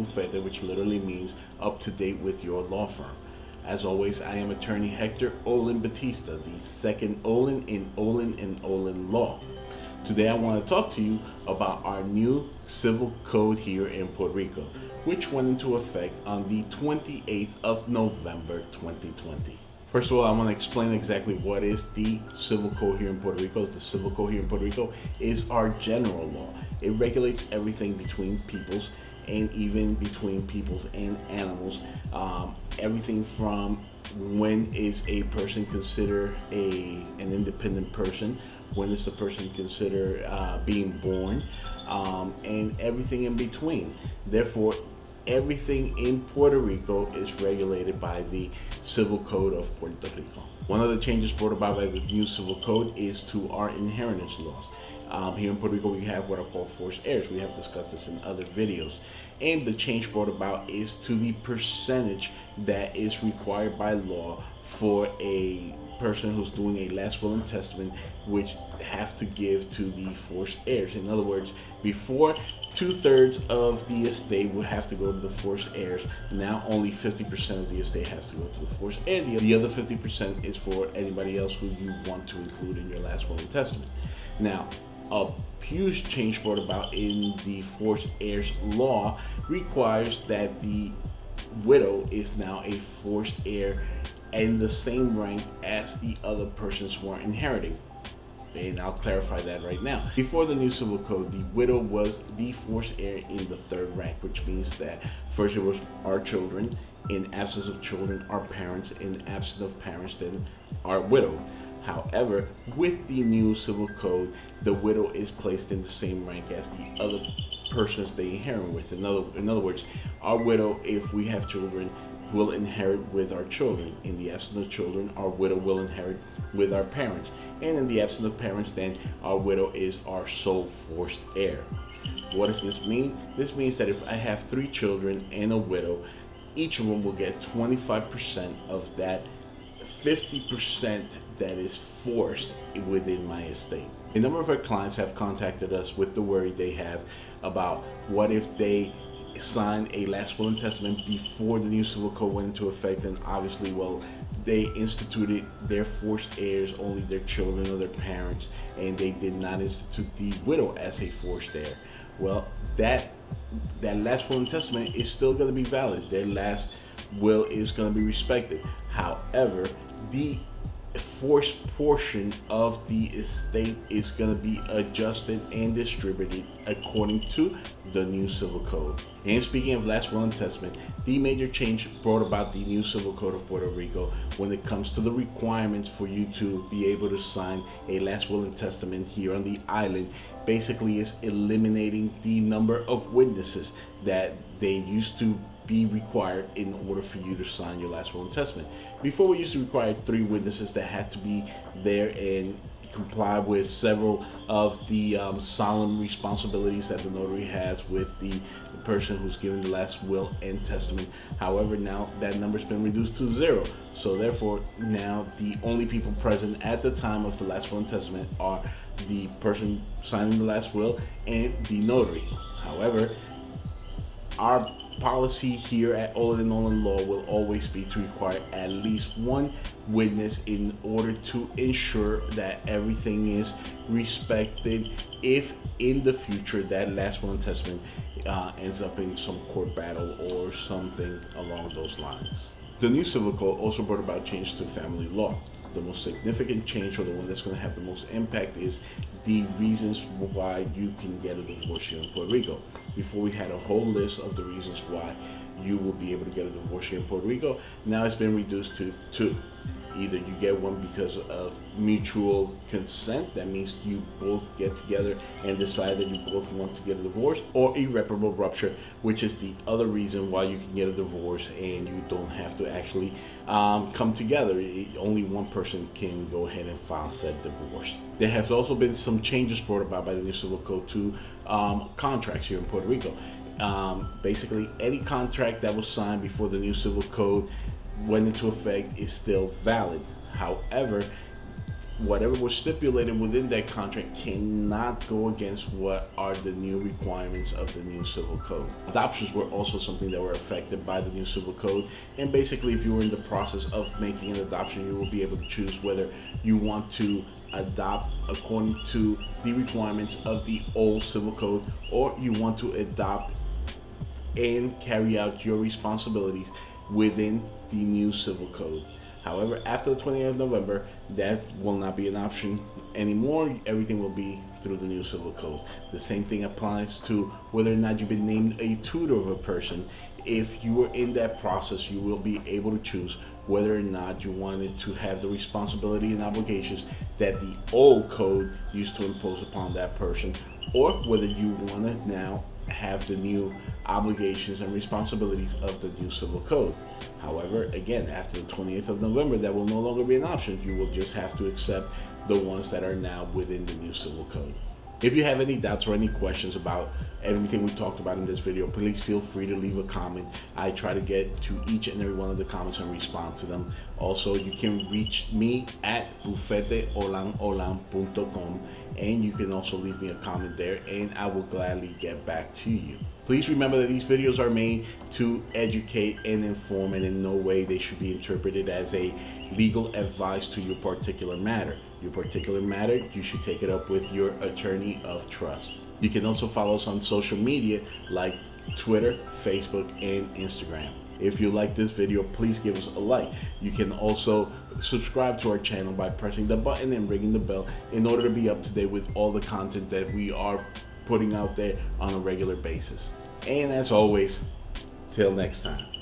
Bufete, which literally means up to date with your law firm. As always, I am attorney Hector Olin Batista, the second Olin in Olin and Olin Law. Today I want to talk to you about our new civil code here in Puerto Rico, which went into effect on the 28th of November 2020. First of all, I want to explain exactly what is the civil code here in Puerto Rico. The civil code here in Puerto Rico is our general law. It regulates everything between peoples and even between peoples and animals. Everything from when is a person considered an independent person, when is the person considered being born, and everything in between. Therefore, everything in Puerto Rico is regulated by the Civil Code of Puerto Rico. One of the changes brought about by the new Civil Code is to our inheritance laws. Here in Puerto Rico, we have what are called forced heirs. We have discussed this in other videos. And the change brought about is to the percentage that is required by law for a person who's doing a last will and testament, which have to give to the forced heirs. In other words, before 2/3 of the estate will have to go to the forced heirs. Now only 50% of the estate has to go to the forced heir. The other 50% is for anybody else who you want to include in your last will and testament. Now, a huge change brought about in the forced heirs law requires that the widow is now a forced heir in the same rank as the other persons who are inheriting. And I'll clarify that right now. Before the new civil code, the widow was the forced heir in the third rank, which means that first it was our children, in absence of children, our parents, in absence of parents, then our widow. However, with the new civil code, the widow is placed in the same rank as the other persons they inherit with. In other words, our widow, if we have children, will inherit with our children. In the absence of children, our widow will inherit with our parents. And in the absence of parents, then our widow is our sole forced heir. What does this mean? This means that if I have 3 children and a widow, each of them will get 25% of that 50% that is forced within my estate. A number of our clients have contacted us with the worry they have about what if they sign a last will and testament before the new civil code went into effect, and obviously, well, they instituted their forced heirs, only their children or their parents, and they did not institute the widow as a forced heir. Well, that last will and testament is still going to be valid. Their last will is going to be respected. However, the forced portion of the estate is going to be adjusted and distributed according to the new civil code. And speaking of last will and testament, the major change brought about the new civil code of Puerto Rico when it comes to the requirements for you to be able to sign a last will and testament here on the island basically is eliminating the number of witnesses that they used to be required in order for you to sign your last will and testament. Before, we used to require 3 witnesses that had to be there and comply with several of the solemn responsibilities that the notary has with the person who's giving the last will and testament. However, now that number's been reduced to 0. So therefore, now the only people present at the time of the last will and testament are the person signing the last will and the notary. However, our policy here at Olin and Olin Law will always be to require at least 1 witness in order to ensure that everything is respected if in the future that last will and testament ends up in some court battle or something along those lines. The new civil code also brought about change to family law. The most significant change, or the one that's going to have the most impact, is the reasons why you can get a divorce here in Puerto Rico. Before, we had a whole list of the reasons why you will be able to get a divorce here in Puerto Rico. Now it's been reduced to 2. Either you get one because of mutual consent, that means you both get together and decide that you both want to get a divorce, or irreparable rupture, which is the other reason why you can get a divorce and you don't have to actually come together. Only one person can go ahead and file said divorce. There have also been some changes brought about by the new civil code to contracts here in Puerto Rico. Basically, any contract that was signed before the new civil code went into effect is still valid. However, whatever was stipulated within that contract cannot go against what are the new requirements of the new civil code. Adoptions were also something that were affected by the new civil code, and basically if you were in the process of making an adoption, you will be able to choose whether you want to adopt according to the requirements of the old civil code, or you want to adopt and carry out your responsibilities within the new civil code. However, after the 20th of November, that will not be an option anymore. Everything will be through the new civil code. The same thing applies to whether or not you've been named a tutor of a person. If you were in that process, you will be able to choose whether or not you wanted to have the responsibility and obligations that the old code used to impose upon that person, or whether you want to now have the new obligations and responsibilities of the new civil code. However, again, after the 20th of November, that will no longer be an option. You will just have to accept the ones that are now within the new civil code. If you have any doubts or any questions about everything we talked about in this video, please feel free to leave a comment. I try to get to each and every one of the comments and respond to them. Also, you can reach me at bufeteolanholan.com, and you can also leave me a comment there, and I will gladly get back to you. Please remember that these videos are made to educate and inform, and in no way they should be interpreted as a legal advice to your particular matter. Your particular matter, you should take it up with your attorney of trust. You can also follow us on social media like Twitter, Facebook, and Instagram. If you like this video, please give us a like. You can also subscribe to our channel by pressing the button and ringing the bell in order to be up to date with all the content that we are putting out there on a regular basis. And as always, till next time.